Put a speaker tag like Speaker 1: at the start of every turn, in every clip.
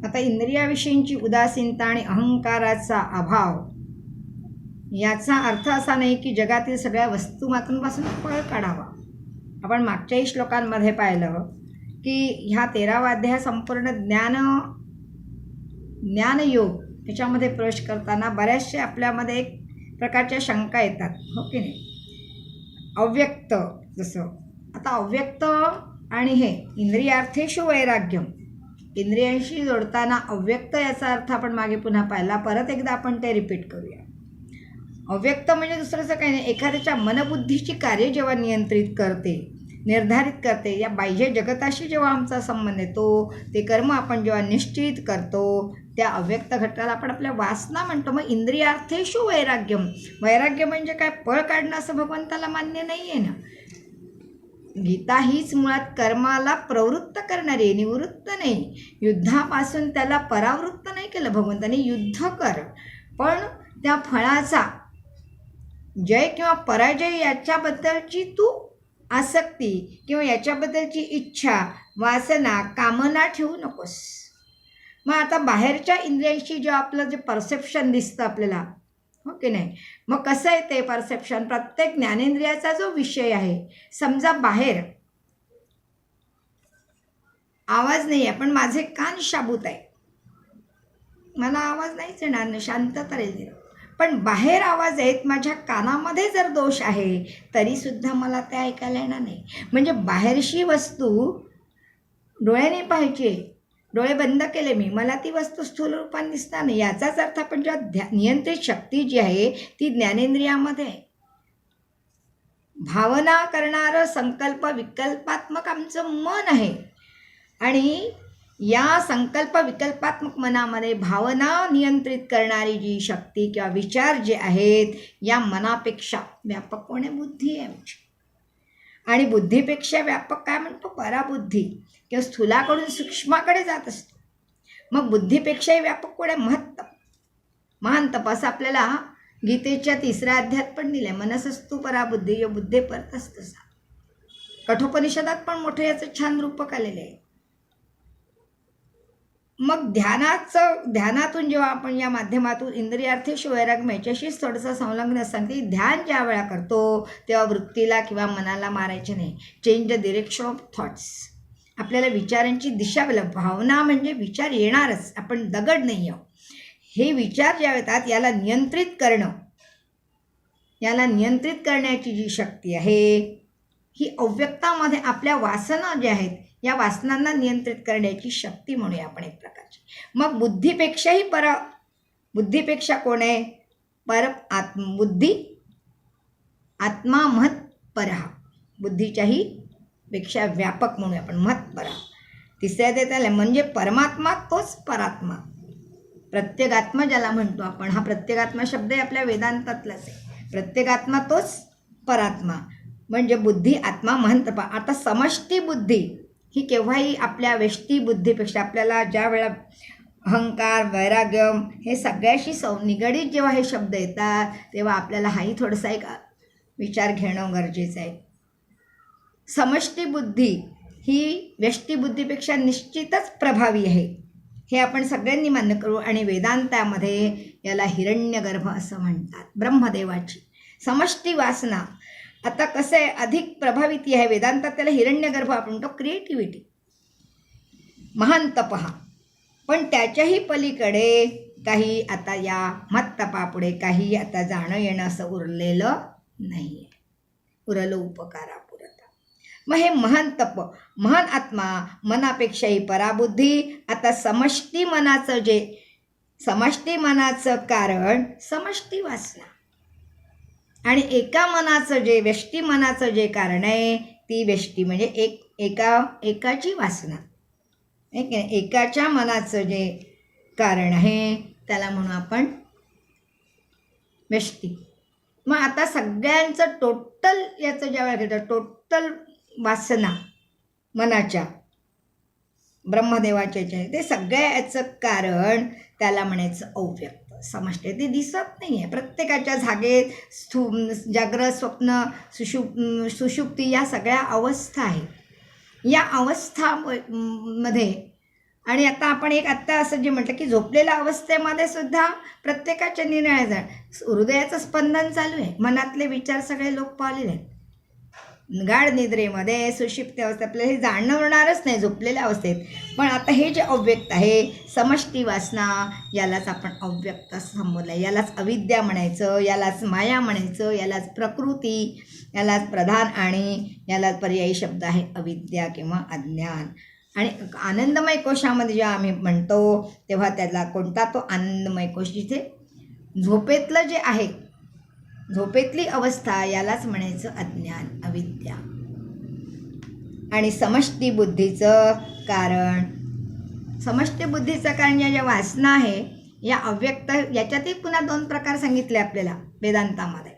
Speaker 1: आता इंद्रियाविषयींची उदासीनता आणि अहंकाराचा अभाव याचा अर्थ असा नाही की जगातील सगळ्या वस्तुमात्रांपासून पळ काढावा. आपण मागच्याही श्लोकांमध्ये पाहिलं की ह्या 13वा अध्याय संपूर्ण ज्ञानयोग याच्यामध्ये प्रवेश करताना बऱ्याचशा आपल्यामध्ये एक प्रकारच्या शंका येतात, हो की नाही. अव्यक्त, जसं आता अव्यक्त आणि हे इंद्रियार्थेषु वैराग्यम, इंद्रियांशी जोडताना अव्यक्त याचा अर्थ आपण मागे पुन्हा पाहिला. परत एकदा आपण ते रिपीट करूया. अव्यक्त म्हणजे दुसरंच काही नाही, एखाद्याच्या मनबुद्धीची कार्य जेव्हा नियंत्रित करते, निर्धारित करते, या बाह्य जगताशी जेव्हा आमचा संबंध येतो, ते कर्म आपण जेव्हा निश्चित करतो, त्या अव्यक्त घटकाला आपण आपल्या वासना म्हणतो. मग इंद्रियार्थेषु वैराग्यम, वैराग्य म्हणजे काय, पळ काढणं असं भगवंताला मान्य नाही आहे ना. गीता हीच मुळात कर्माला प्रवृत्त करणारी आहे, निवृत्त नाही. युद्धापासून त्याला परावृत्त नाही केलं भगवंताने, युद्ध कर, पण त्या फळाचा जय किंवा पराजय याच्याबद्दलची तू आसक्ती किंवा याच्याबद्दलची इच्छा, वासना, कामना ठेवू नकोस. मग आता बाहेरच्या इंद्रियांशी जेव्हा आपलं जे परसेप्शन दिसतं आपल्याला, हो की नाही, मग कसं आहे ते परसेप्शन, प्रत्येक ज्ञानेंद्रियाचा जो विषय आहे, समजा बाहेर आवाज नाही आहे पण माझे कान शाबूत आहे, मला आवाज नाहीच येणार नाही, शांतता राहील, पण बाहेर आवाज आहेत, माझ्या कानामध्ये जर दोष आहे तरीसुद्धा मला ते ऐकायला येणार नाही. म्हणजे बाहेरशी वस्तू डोळ्याने पाहायची, डोळे बंद केले मी, मला ती वस्तू स्थूल रूपाने दिसणार नाही. याचाच अर्थ आपण जेव्हा नियंत्रित शक्ती जी आहे ती ज्ञानेंद्रियामध्ये आहे. भावना करणारं संकल्प विकल्पात्मक आमचं मन आहे आणि या संकल्प विकल्पात्मक मनामध्ये भावना नियंत्रित करणारी जी शक्ती किंवा विचार जे आहेत, या मनापेक्षा व्यापक कोणी बुद्धी आहे आमची. आणि बुद्धीपेक्षा व्यापक काय म्हणतो, पराबुद्धी किंवा स्थूलाकडून सूक्ष्माकडे जात असतो. मग बुद्धीपेक्षाही व्यापक कोण आहे, महत्तप, महान तप, असं आपल्याला गीतेच्या 3ऱ्या अध्यायात पण दिलं आहे. मनसस्तु पराबुद्धी यो बुद्धे परतस्तसा. कठोपनिषदात पण मोठं याचं छान रूपक आलेलं आहे. मग ध्यानातून जेव्हा आपण या माध्यमातून इंद्रियार्थेषु वैराग्य याच्याशीच थोडंसं संलग्न असताना की ध्यान ज्या वेळा करतो तेव्हा वृत्तीला किंवा मनाला मारायचे नाही. Change the direction of thoughts, आपल्याला विचारांची दिशा बदल. भावना म्हणजे विचार येणारच, आपण दगड नाही आहोत. हे विचार ज्या येतात याला नियंत्रित करणं, याला नियंत्रित करण्याची जी शक्ती आहे ही अव्यक्तामध्ये आपल्या वासना ज्या आहेत या वासनांना नियंत्रित करण्याची शक्ती म्हणूया आपण एक प्रकारची. मग बुद्धीपेक्षाही बुद्धीपेक्षा कोण आहे, बुद्धी, आत्मा महत् परः, बुद्धीच्याही पेक्षा व्यापक म्हणूया आपण, महत् परः. 3ऱ्या अध्यायात म्हणजे परमात्मा तोच परात्मा, प्रत्येगात्मा ज्याला म्हणतो आपण. हा प्रत्येगात्मा शब्द आपल्या वेदांतातलाच आहे. प्रत्येगात्मा तोच परात्मा म्हणजे बुद्धी, आत्मा, महंत. आता समष्टी बुद्धी ही केव्हाही आपल्या व्यष्टी बुद्धीपेक्षा, आपल्याला ज्या वेळा अहंकार, वैराग्यम हे सगळ्याशी निगडीत जेव्हा हे शब्द येतात तेव्हा आपल्याला हाही थोडासा एक विचार घेणं गरजेचं आहे. समष्टी बुद्धी ही व्यष्टी बुद्धीपेक्षा निश्चितच प्रभावी आहे, हे आपण सगळ्यांनी मान्य करू. आणि वेदांतामध्ये याला हिरण्यगर्भ असं म्हणतात, ब्रह्मदेवाची समष्टी वासना. आता कसं आहे, अधिक प्रभावित आहे वेदांतात त्याला हिरण्यगर्भ आपण म्हणतो, क्रिएटिव्हिटी, महान तपः. पण त्याच्याही पलीकडे काही आता या महत्तपापुढे काही आता जाणं येणं असं उरलेलं नाही आहे, उरलं उपकारापुरता. मग हे महान तप, महान आत्मा, मनापेक्षाही पराबुद्धी. आता समष्टी मनाचं कारण समष्टी वासना आणि एका मनाचं व्यष्टी मनाचं जे कारण आहे ती व्यष्टी म्हणजे एकाची वासना, एकाच्या मनाचं जे कारण आहे त्याला म्हणू आपण व्यष्टी. मग आता सगळ्यांचं टोटल याचं ज्या वेळेला घेतं, टोटल वासना मनाच्या ब्रह्मदेवाच्या ते सगळ्या याचं कारण त्याला म्हणायचं अव्यक्त, समष्टी. ते दिसत नाही आहे. प्रत्येकाच्या जागेत जागृत, स्वप्न, सुषुप्ती या सगळ्या अवस्था आहेत. या अवस्थामध्ये आणि आता आपण एक आत्ता असं जे म्हटलं की झोपलेल्या अवस्थेमध्ये सुद्धा प्रत्येकाच्या निर्णयाचा हृदयाचं स्पंदन चालू आहे, मनातले विचार सगळे लोक पावलेले आहेत. गाढ निद्रेमध्ये सुषिप्त अवस्थेत आपल्याला हे जाणवणारच नाही झोपलेल्या अवस्थेत. पण आता हे जे अव्यक्त आहे, समष्टी वासना, यालाच आपण अव्यक्त असं संबोधलं आहे. यालाच अविद्या म्हणायचं, यालाच माया म्हणायचं, यालाच प्रकृती, यालाच प्रधान आणि यालाच पर्यायी शब्द आहे अविद्या किंवा अज्ञान. आणि आनंदमय कोशामध्ये जेव्हा आम्ही म्हणतो तेव्हा त्याला कोणता तो आनंदमय कोश, जिथे झोपेतलं जे आहे, झोपेतली अवस्था, यालाच म्हणायचं अज्ञान, अविद्या. आणि समष्टी बुद्धीचं कारण, समष्टी बुद्धीचं कारण या ज्या वासना आहे या अव्यक्त, याच्यातही पुन्हा 2 प्रकार सांगितले आपल्याला वेदांतामध्ये.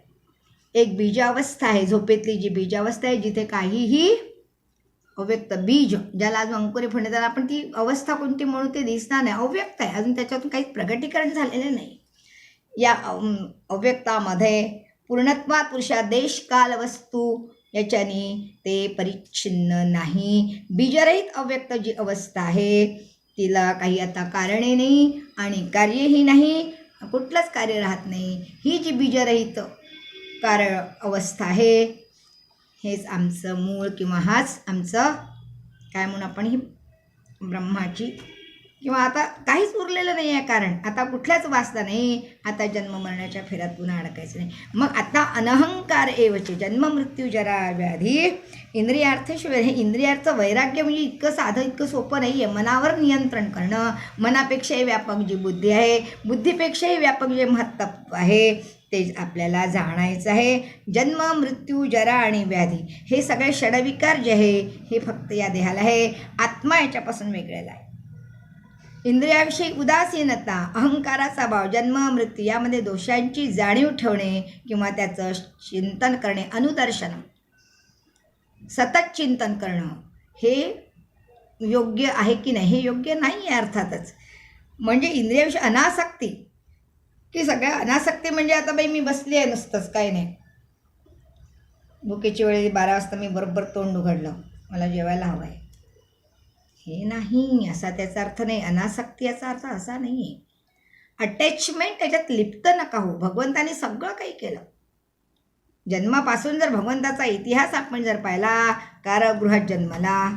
Speaker 1: एक बीजावस्था आहे, झोपेतली जी बीजावस्था आहे, जिथे काहीही अव्यक्त बीज, ज्याला अजून अंकुरे फुटणे, त्याला आपण ती अवस्था कोणती म्हणून ते दिसणार नाही, अव्यक्त आहे, अजून त्याच्यातून काहीच प्रगटीकरण झालेलं नाही. या अव्यक्तामध्ये पूर्णत्वात पुरुषा देश काल वस्तू याच्याने ते परिच्छिन्न नाही. बीजरहित अव्यक्त जी अवस्था आहे तिला काही आता कारणे नाही आणि कार्यही नाही, कुठलंच कार्य राहत नाही. ही जी बीजरहित अवस्था आहे, हेच आमचं मूळ किंवा हाच आमचं काय म्हणून आपण ही ब्रह्माची, किंवा आता काहीच उरलेलं नाही आहे कारण, आता कुठल्याच वासना नाही, आता जन्म मरणाच्या फेऱ्यात पुन्हा अडकायचं नाही. मग आता अनहंकार एवचे जन्म मृत्यू जरा व्याधी इंद्रियार्थेश्वर, हे इंद्रियार्थ वैराग्य म्हणजे इतकं साधं, इतकं सोपं नाही आहे. मनावर नियंत्रण करणं, मनापेक्षाही व्यापक जी बुद्धी आहे, बुद्धीपेक्षाही व्यापक जे महत्त्व आहे ते आपल्याला जाणायचं आहे. जन्म मृत्यू जरा आणि व्याधी हे सगळे षडविकार जे आहे हे फक्त या देहाला आहे, आत्मा याच्यापासून वेगळेला आहे. इंद्रियाविषयी उदासीनता, अहंकाराचा भाव, जन्म मृत्यू यामध्ये दोषांची जाणीव ठेवणे किंवा त्याचं चिंतन करणे, अनुदर्शन, सतत चिंतन करणं, हे योग्य आहे की नाही, हे योग्य नाही आहे अर्थातच. म्हणजे इंद्रियाविषयी अनासक्ती, की सगळ्या अनासक्ती म्हणजे आता बाई मी बसली आहे नुसतंच, काही नाही, भुकेची वेळ 12 वाजता मी बरोबर तोंड उघडलं, मला जेवायला हवं आहे, हे नाही, असा त्याचा अर्थ नाही. अनासक्ती याचा अर्थ असा नाही आहे. अटॅचमेंट त्याच्यात लिप्त नका हो. भगवंताने सगळं काही केलं. जन्मापासून जर भगवंताचा इतिहास आपण जर पाहिला, कारागृहात जन्मला,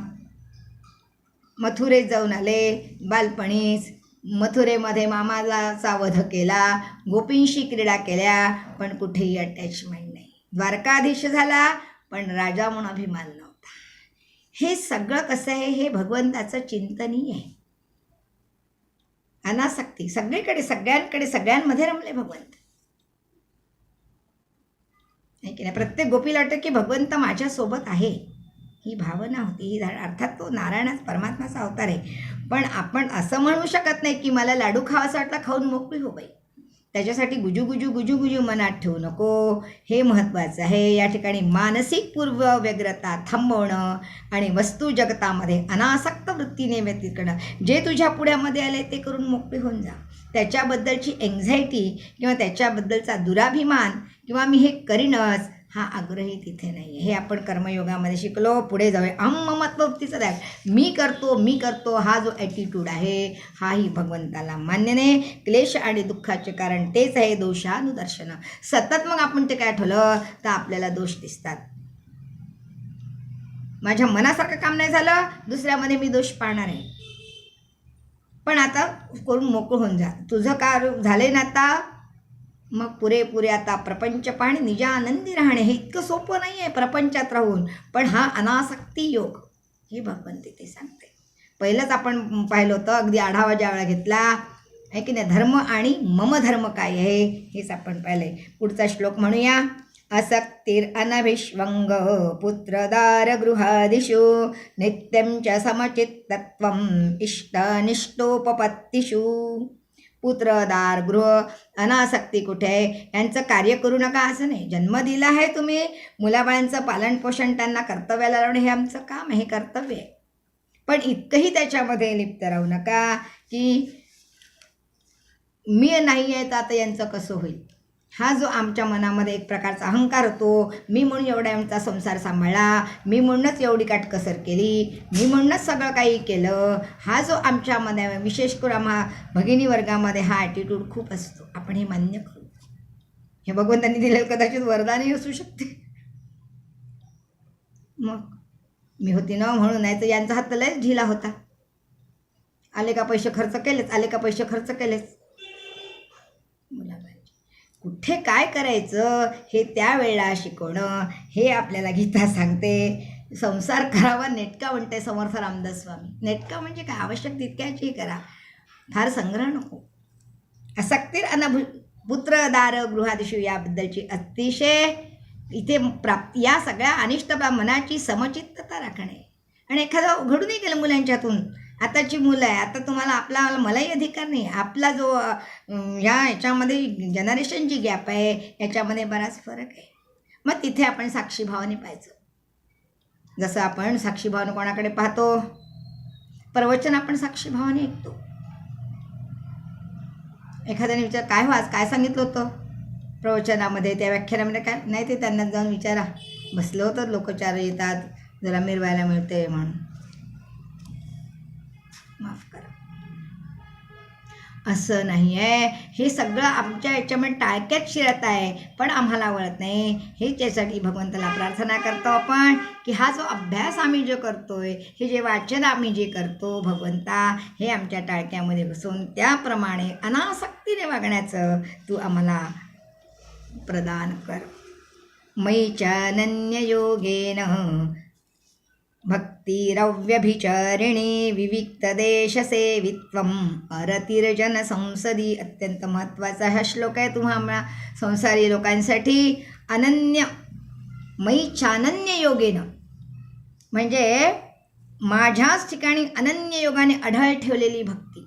Speaker 1: मथुरेत जाऊन आले बालपणीच, मथुरेमध्ये मामाचा वध केला, गोपींशी क्रीडा केल्या, पण कुठेही अटॅचमेंट नाही. द्वारकाधीश झाला पण राजा म्हणून अभिमान नव्हता. हे सगळं कसं आहे, हे भगवंताचं चिंतनीय आहे. अनासक्ती, सगळीकडे सगळ्यांकडे सगळ्यांमध्ये रमले भगवंत, आहे की नाही. प्रत्येक गोपीला वाटतं की भगवंत माझ्यासोबत आहे, ही भावना होती. ही अर्थात तो नारायणच परमात्माचा अवतार आहे. पण आपण असं म्हणू शकत नाही की मला लाडू खावासा वाटला, खाऊन मोकळी हो बाई. त्याच्यासाठी गुजू मनात ठेवू नको, हे महत्त्वाचं आहे. या ठिकाणी मानसिक पूर्व व्यग्रता थांबवणं आणि वस्तू जगतामध्ये अनासक्त वृत्तीने व्यतीत करणं. जे तुझ्या पुढ्यामध्ये आले ते करून मोकळी होऊन जा. त्याच्याबद्दलची एन्झायटी किंवा त्याच्याबद्दलचा दुराभिमान किंवा मी हे करीनच हा आग्रही तिथे नाही आहे. हे आपण कर्मयोगामध्ये शिकलो. पुढे जाऊया. अहममत्ववृत्तीचा त्याग, मी करतो हा जो ॲटिट्यूड आहे हाही भगवंताला मान्य नाही. क्लेश आणि दुःखाचे कारण तेच आहे दोषानुदर्शन. सतत मग आपण ते काय ठेवलं तर आपल्याला दोष दिसतात. माझ्या मनासारखं काम नाही झालं, दुसऱ्यामध्ये मी दोष पाहणार आहे. पण आता करून मोकळं होऊन जा. तुझं कार्य झाले ना आता, मग पुरेपुरे आता प्रपंच पाहणे, निजानंदी राहणे. हे इतकं सोपं नाही आहे प्रपंचात राहून. पण हा अनासक्ती योग हे भगवंत ते सांगते. पहिलंच आपण पाहिलं होतं, अगदी आढावा ज्या वेळा घेतला आहे की नाही, धर्म आणि मम धर्म काय आहे हेच आपण पाहिलंय. पुढचा श्लोक म्हणूया. असक्तिर अनभिष्वंग पुत्रदार गृहादिषु नित्यं च समचित्तत्वं इष्टनिष्टोपपत्तिषु. पुत्रदार गृह अनासक्ती कुठे आहे, यांचं कार्य करू नका असं नाही. जन्म दिला आहे तुम्ही, मुलाबाळांचं पालनपोषण त्यांना कर्तव्याला लावणं हे आमचं काम आहे, हे कर्तव्य आहे. पण इतकंही त्याच्यामध्ये लिप्त राहू नका की मी नाही आहे तर आता यांचं कसं होईल. हा जो आमच्या मनामध्ये एक प्रकारचा अहंकार होतो, मी म्हणून एवढा आमचा संसार सांभाळला, मी म्हणूनच एवढी काटकसर केली, मी म्हणूनच सगळं काही केलं, हा जो आमच्यामध्ये विशेष करून आम्हा भगिनी वर्गामध्ये हा ॲटिट्यूड खूप असतो. आपण हे मान्य करू. हे भगवंतांनी दिलेलं कदाचित वरदानही असू शकते. मग मी होती ना म्हणून, नाही तर यांचा हात लयच ढिला होता. आले का पैसे खर्च केलेच, आले का पैसे खर्च केलेच. कुठे काय करायचं हे त्यावेळेला शिकवणं, हे आपल्याला गीता सांगते. संसार करावा नेटका म्हणते समर्थ रामदास स्वामी. नेटका म्हणजे काय, आवश्यक तितक्याची करा, फार संग्रह नको. आसक्तीर पुत्र दार गृहादिशू याबद्दलची अतिशय इथे प्राप्ती, या सगळ्या अनिष्ट मनाची समचित्तता राखणे. आणि एखादं घडूनही गेलं मुलांच्यातून, आताची मुलं आहे, आता तुम्हाला मलाही अधिकार नाही. आपला जो याच्यामध्ये जनरेशनची गॅप आहे, याच्यामध्ये बराच फरक आहे. मग तिथे आपण साक्षीभावाने पाहायचं. जसं आपण साक्षीभावाने कोणाकडे पाहतो, प्रवचन आपण साक्षीभावाने ऐकतो. एखाद्याने विचार काय हो आज काय सांगितलं होतं प्रवचनामध्ये, त्या व्याख्यानामध्ये काय नाही, ते त्यांना जाऊन विचारा. बसलं होतं, लोक चार येतात, जरा मिरवायला मिळते म्हणून. माफ करा, असं नाही आहे. हे सगळं आमच्या याच्यामध्ये टाळक्यात शिरत आहे, पण आम्हाला वळत नाही. हे त्यासाठी भगवंताला प्रार्थना करतो आपण की हा जो अभ्यास आम्ही जो करतोय, हे जे वाचन आम्ही जे करतो, भगवंता हे आमच्या टाळक्यामध्ये बसून त्याप्रमाणे अनासक्तीने वागण्याचं तू आम्हाला प्रदान कर. मयि चानन्य योगेन भक्तिरव्यभिचारिणी विविक्तदेशसेवित्वम् अरतिर्जन संसदी. अत्यंत महत्त्वाचा हा श्लोक आहे तुम्हाला संसारी लोकांसाठी. अनन्य मयि चानन्य योगेन म्हणजे माझ्याच ठिकाणी अनन्य योगाने अढळ ठेवलेली भक्ती.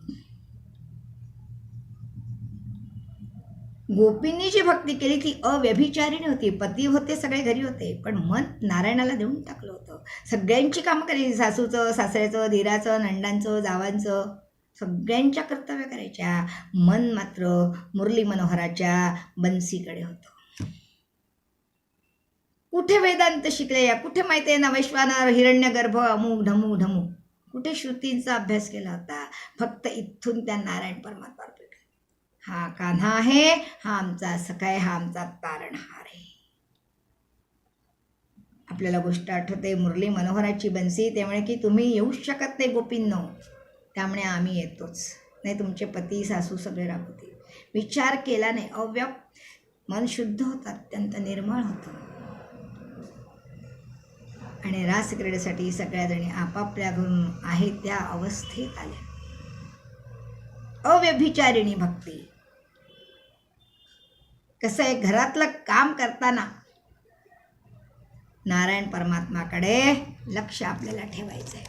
Speaker 1: गोपींनी जी भक्ती केली ती अव्यभिचारिणी होती. पती होते, सगळे घरी होते, पण मन नारायणाला देऊन टाकलं होतं. सगळ्यांची कामं करायची, सासूचं, सासऱ्याचं, धीराचं, नंडांचं, जावांचं, सगळ्यांच्या कर्तव्य करायच्या. मन मात्र मुरली मनोहराच्या बन्सीकडे होतं. कुठे वेदांत शिकले, या कुठे माहिती आहे ना, वैश्वानर, हिरण्यगर्भ, अमुक ढमुक ढमुक, कुठे श्रुतींचा अभ्यास केला होता. फक्त इथून त्या नारायण परमात्मा भेटले. हा कान्हा आहे, हा आमचा सखा आहे, हा आमचा तारणहार आहे. आपल्याला गोष्ट आठवते मुरली मनोहराची बन्सी, त्यामुळे की तुम्ही येऊच शकत नाही गोपींनो, त्यामुळे आम्ही येतोच. नाही तुमचे पती सासू सगळे राहते. विचार केला नाही, मन शुद्ध होतं, अत्यंत निर्मळ होतं. आणि रासक्रीडेसाठी सगळ्याजणी आपापल्या घरून आहे त्या अवस्थेत आल्या. अव्यभिचारिणी भक्ती. कसं आहे, घरातलं काम करताना नारायण परमात्माकडे लक्ष आपल्याला ठेवायचं आहे.